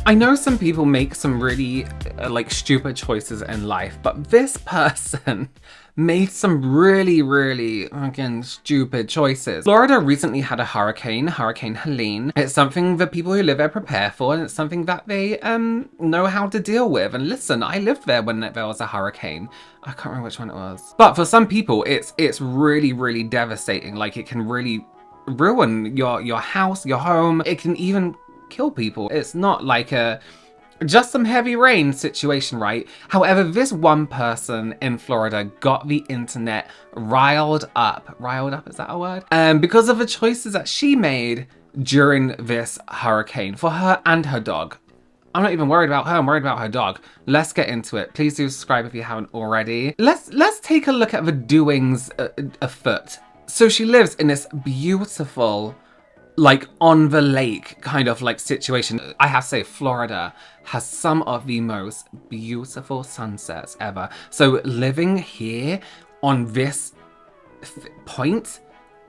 I know some people make some really like stupid choices in life, but this person made some really again stupid choices. Florida recently had a hurricane, Hurricane Helene. It's something that people who live there prepare for, and it's something that they know how to deal with. And listen, I lived there when there was a hurricane. I can't remember which one it was. But for some people, it's really devastating. Like, it can really ruin your house, your home. It can even kill people. It's not like a just some heavy rain situation, right? However, this one person in Florida got the internet riled up. Riled up, is that a word? Because of the choices that she made during this hurricane for her and her dog. I'm not even worried about her, I'm worried about her dog. Let's get into it. Please do subscribe if you haven't already. Let's take a look at the doings afoot. So she lives in this beautiful, like on the lake kind of like situation. I have to say, Florida has some of the most beautiful sunsets ever. So living here on this point,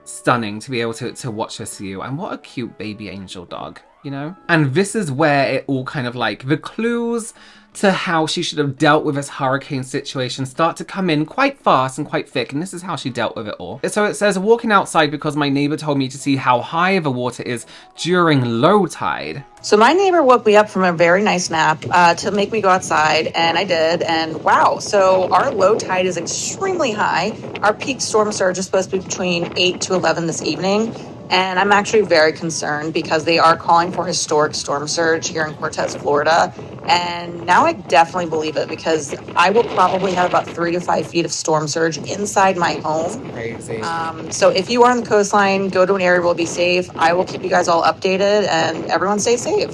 stunning to be able to watch this view. And what a cute baby angel dog, you know? And this is where it all kind of like, the clues to how she should have dealt with this hurricane situation start to come in quite fast and quite thick, and this is how she dealt with it all. So it says, walking outside because my neighbor told me to see how high the water is during low tide. So my neighbor woke me up from a very nice nap to make me go outside, and I did, and wow. So our low tide is extremely high. Our peak storm surge is supposed to be between 8 to 11 this evening. And I'm actually very concerned because they are calling for historic storm surge here in Cortez, Florida. And now I definitely believe it, because I will probably have about 3 to 5 feet of storm surge inside my home. Crazy. So if you are on the coastline, go to an area where we'll be safe. I will keep you guys all updated, and everyone stay safe.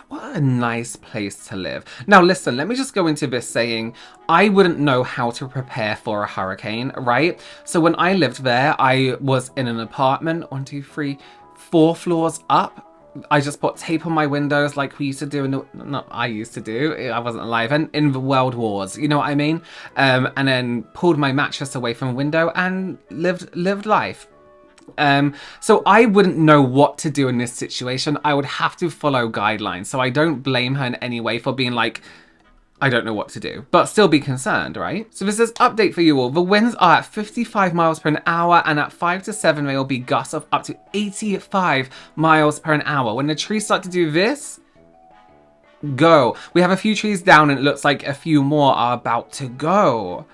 What a nice place to live. Now listen, let me just go into this saying, I wouldn't know how to prepare for a hurricane, right? So when I lived there, I was in an apartment, 1, 2, 3, 4 floors up. I just put tape on my windows like we used to do in the, not I used to do, I wasn't alive, and in the World Wars, you know what I mean? And then pulled my mattress away from a window and lived life. So I wouldn't know what to do in this situation. I would have to follow guidelines. So I don't blame her in any way for being like, I don't know what to do, but still be concerned, right? So this is update for you all. The winds are at 55 miles per hour, and at 5 to 7, they will be gusts of up to 85 miles per hour. When the trees start to do this, go. We have a few trees down, and it looks like a few more are about to go.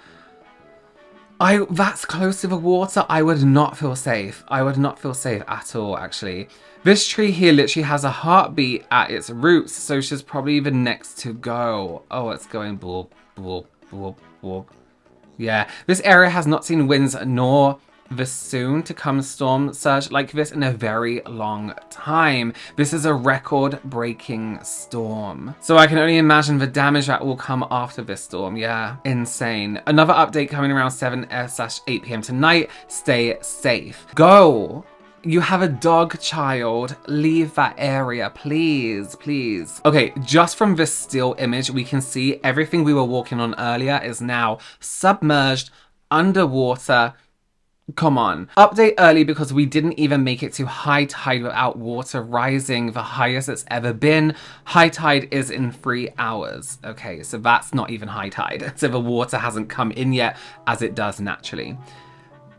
That's close to the water. I would not feel safe. I would not feel safe at all, actually. This tree here literally has a heartbeat at its roots, so she's probably the next to go. Oh, it's going boop, boop, boop, boop. Yeah, this area has not seen winds nor the soon to come storm surge like this in a very long time. This is a record-breaking storm. So I can only imagine the damage that will come after this storm. Yeah, insane. Another update coming around 7/8 p.m. tonight. Stay safe. Go! You have a dog, child. Leave that area, please, please. Okay, just from this still image, we can see everything we were walking on earlier is now submerged, underwater. Come on. Update early because we didn't even make it to high tide without water rising, the highest it's ever been. High tide is in 3 hours. Okay, so that's not even high tide. So the water hasn't come in yet, as it does naturally.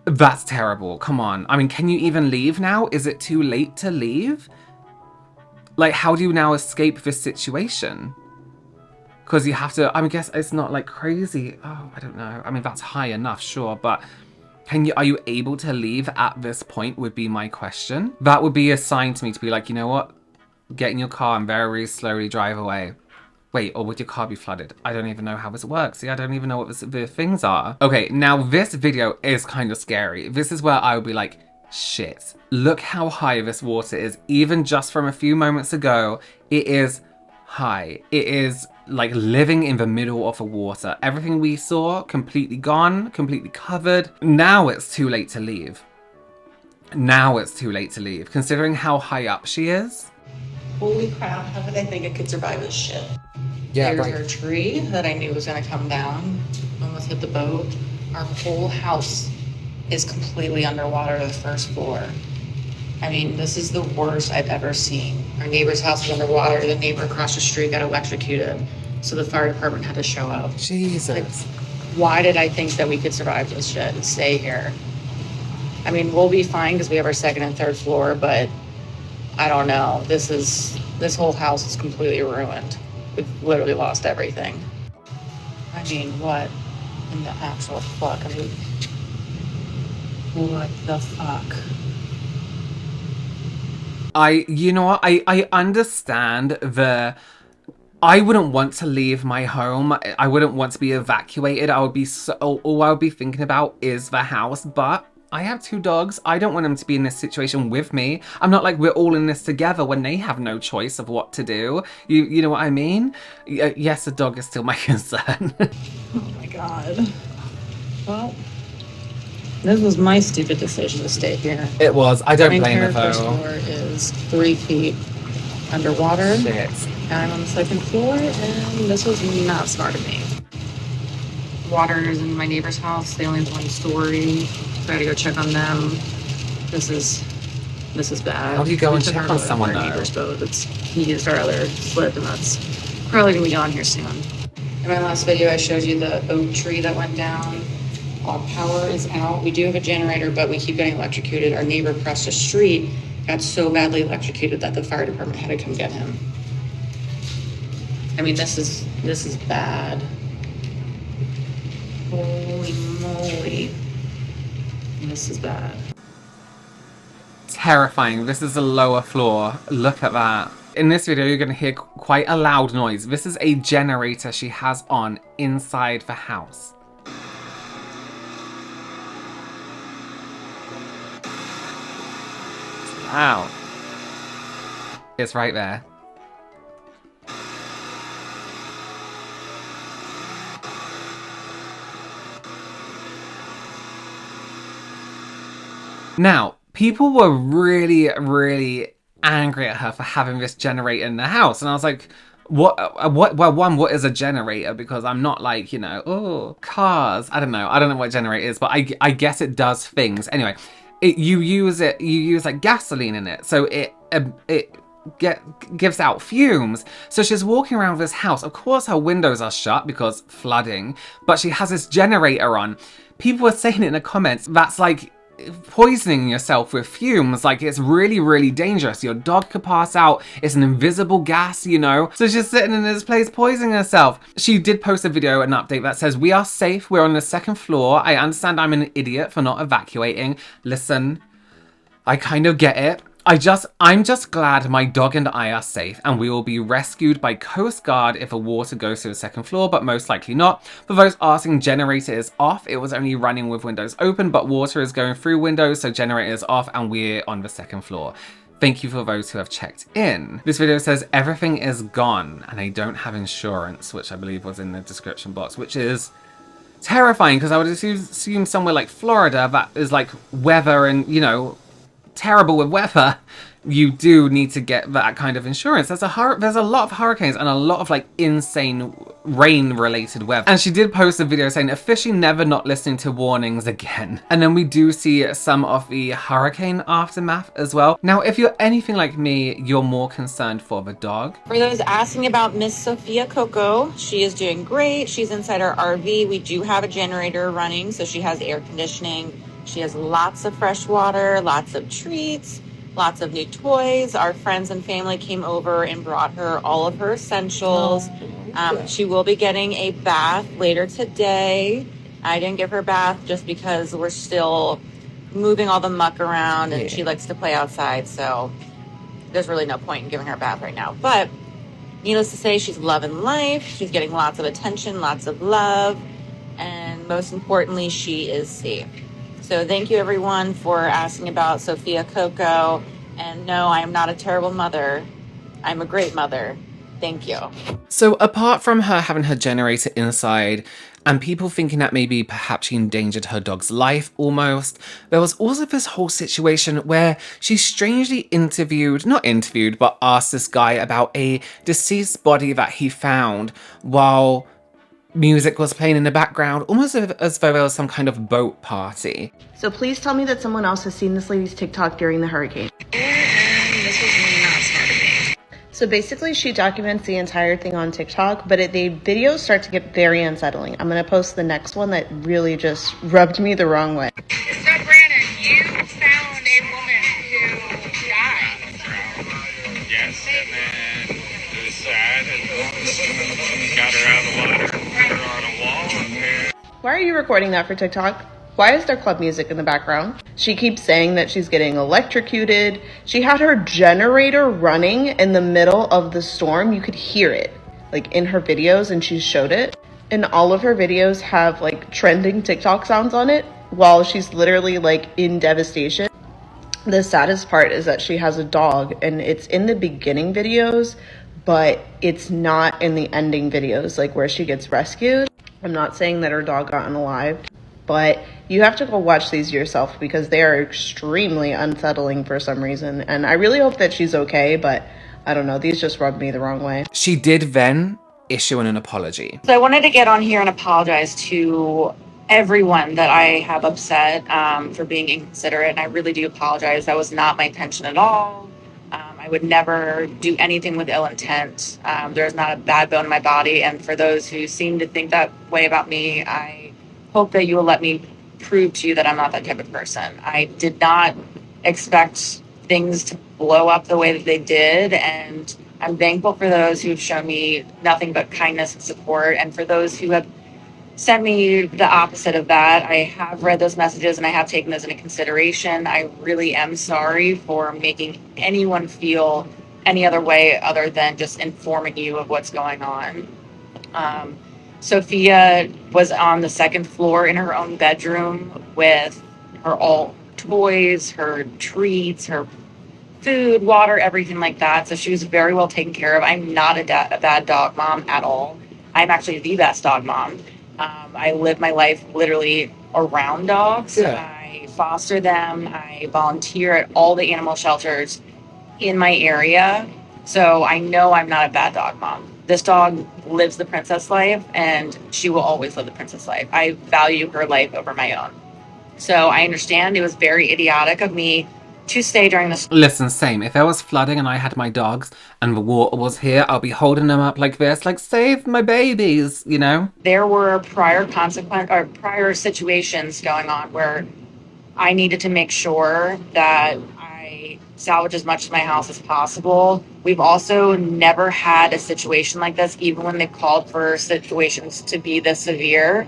That's terrible. Come on. I mean, can you even leave now? Is it too late to leave? Like, how do you now escape this situation? Because you have to, I mean, guess it's not like crazy. Oh, I don't know. I mean, that's high enough, sure, but are you able to leave at this point would be my question. That would be a sign to me to be like, you know what? Get in your car and very slowly drive away. Wait, or would your car be flooded? I don't even know how this works. See, I don't even know what the things are. Okay, now this video is kind of scary. This is where I would be like, shit. Look how high this water is. Even just from a few moments ago, it is high. It is like living in the middle of the water. Everything we saw, completely gone, completely covered. Now it's too late to leave. Now it's too late to leave, considering how high up she is. Holy crap, how did I think I could survive this shit? Yeah, There's our tree that I knew was gonna come down. Almost hit the boat. Our whole house is completely underwater to the first floor. I mean, this is the worst I've ever seen. Our neighbor's house was underwater. The neighbor across the street got electrocuted. So the fire department had to show up. Jesus. Like, why did I think that we could survive this shit and stay here? I mean, we'll be fine because we have our second and third floor, but I don't know. This whole house is completely ruined. We've literally lost everything. I mean, what in the actual fuck? I mean, what the fuck? You know what? I understand I wouldn't want to leave my home. I wouldn't want to be evacuated. I would be all I would be thinking about is the house, but I have 2 dogs. I don't want them to be in this situation with me. I'm not like we're all in this together when they have no choice of what to do. You know what I mean? Yes, the dog is still my concern. Oh my god. Well, this was my stupid decision to stay here. It was. I don't blame My it first though. floor is 3 feet underwater. Shit. And I'm on the second floor, and this was not smart of me. Water is in my neighbor's house. They only have 1 story. So I gotta go check on them. This is bad. How do you go We and took check our on boat, someone, our though? neighbor's boat. He used our other slip, and that's probably gonna be gone here soon. In my last video, I showed you the oak tree that went down. Power is out. We do have a generator, but we keep getting electrocuted. Our neighbor across the street got so badly electrocuted that the fire department had to come get him. I mean, this is bad. Holy moly. This is bad. Terrifying. This is a lower floor. Look at that. In this video, you're going to hear quite a loud noise. This is a generator she has on inside the house. It's loud. It's right there. Now, people were really, really angry at her for having this generator in the house. And I was like, what is a generator? Because I'm not like, you know, oh, cars. I don't know what a generator is, but I guess it does things. Anyway, you use like gasoline in it. So it gives out fumes. So she's walking around this house. Of course, her windows are shut because flooding, but she has this generator on. People were saying in the comments, that's like poisoning yourself with fumes. Like, it's really, really dangerous. Your dog could pass out. It's an invisible gas, you know? So she's sitting in this place poisoning herself. She did post a video, an update that says, "We are safe. We're on the second floor. I understand I'm an idiot for not evacuating." Listen, I kind of get it. I'm just glad my dog and I are safe, and we will be rescued by Coast Guard if the water goes to the second floor, but most likely not. For those asking, generator is off. It was only running with windows open, but water is going through windows, so generator is off, and we're on the second floor. Thank you for those who have checked in. This video says everything is gone, and I don't have insurance, which I believe was in the description box, which is terrifying, because I would assume somewhere like Florida that is like weather and, you know, terrible with weather, you do need to get that kind of insurance. There's a lot of hurricanes and a lot of like insane rain related weather. And she did post a video saying officially never not listening to warnings again. And then we do see some of the hurricane aftermath as well. Now, if you're anything like me, you're more concerned for the dog. For those asking about Miss Sophia Coco, she is doing great. She's inside our RV. We do have a generator running, so she has air conditioning. She has lots of fresh water, lots of treats, lots of new toys. Our friends and family came over and brought her all of her essentials. She will be getting a bath later today. I didn't give her a bath just because we're still moving all the muck around and she likes to play outside. So there's really no point in giving her a bath right now. But needless to say, she's loving life. She's getting lots of attention, lots of love. And most importantly, she is safe. So thank you everyone for asking about Sophia Coco. And no, I am not a terrible mother. I'm a great mother. Thank you. So apart from her having her generator inside and people thinking that maybe perhaps she endangered her dog's life almost, there was also this whole situation where she strangely not interviewed, but asked this guy about a deceased body that he found while Music was playing in the background, almost as though there was some kind of boat party. So please tell me that someone else has seen this lady's TikTok during the hurricane. This was not smart of me. So basically she documents the entire thing on TikTok, but the videos start to get very unsettling. I'm going to post the next one that really just rubbed me the wrong way. So Brandon, you found a woman who died. Yes, and then it was sad, and got her out of the water, put her on a wall, and Why are you recording that for TikTok? Why is there club music in the background? She keeps saying that she's getting electrocuted. She had her generator running in the middle of the storm. You could hear it, like in her videos, and she showed it. And all of her videos have like trending TikTok sounds on it while she's literally like in devastation. The saddest part is that she has a dog, and it's in the beginning videos, but it's not in the ending videos, like where she gets rescued. I'm not saying that her dog got unalived, but you have to go watch these yourself because they are extremely unsettling for some reason. And I really hope that she's okay, but I don't know. These just rubbed me the wrong way. She did then issue an apology. So I wanted to get on here and apologize to everyone that I have upset for being inconsiderate. And I really do apologize. That was not my intention at all. I would never do anything with ill intent. There's not a bad bone in my body. And for those who seem to think that way about me, I hope that you will let me prove to you that I'm not that type of person. I did not expect things to blow up the way that they did. And I'm thankful for those who've shown me nothing but kindness and support. And for those who have sent me the opposite of that, I have read those messages and I have taken those into consideration. I really am sorry for making anyone feel any other way other than just informing you of what's going on. Sophia was on the second floor in her own bedroom with her all toys, her treats, her food, water, everything like that. So she was very well taken care of. I'm not a bad dog mom at all. I'm actually the best dog mom. I live my life literally around dogs. Yeah. I foster them. I volunteer at all the animal shelters in my area. So I know I'm not a bad dog mom. This dog lives the princess life and she will always live the princess life. I value her life over my own. So I understand it was very idiotic of me to stay during this. Listen, same. If there was flooding and I had my dogs and the water was here, I'll be holding them up like this, like, save my babies, you know? There were prior situations going on where I needed to make sure that I salvage as much of my house as possible. We've also never had a situation like this, even when they've called for situations to be this severe.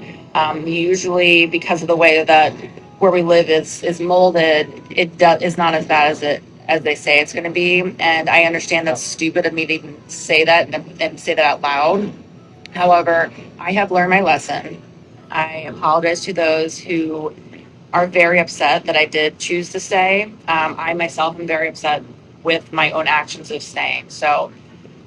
Usually, because of the way that where we live is molded, is not as bad as they say it's going to be. And I understand that's stupid of me to even say that and say that out loud. However, I have learned my lesson. I apologize to those who are very upset that I did choose to stay. I myself am very upset with my own actions of staying. So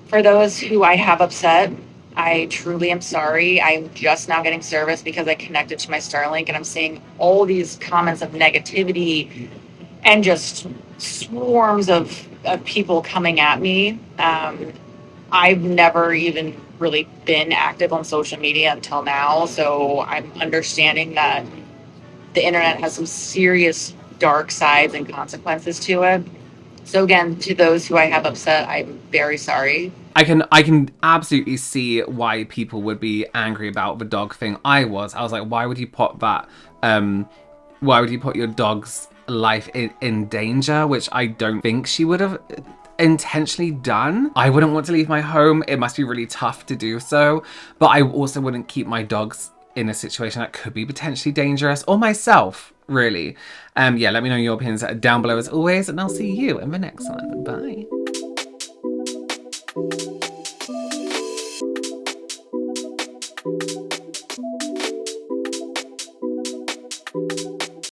for those who I have upset, I truly am sorry. I'm just now getting service because I connected to my Starlink and I'm seeing all these comments of negativity and just swarms of people coming at me. I've never even really been active on social media until now. So I'm understanding that the internet has some serious dark sides and consequences to it. So again, to those who I have upset, I'm very sorry. I can absolutely see why people would be angry about the dog thing. I was like, why would you put that? Why would you put your dog's life in danger? Which I don't think she would have intentionally done. I wouldn't want to leave my home. It must be really tough to do so. But I also wouldn't keep my dogs in a situation that could be potentially dangerous, or myself, really. Yeah, let me know your opinions down below as always, and I'll see you in the next one. Bye.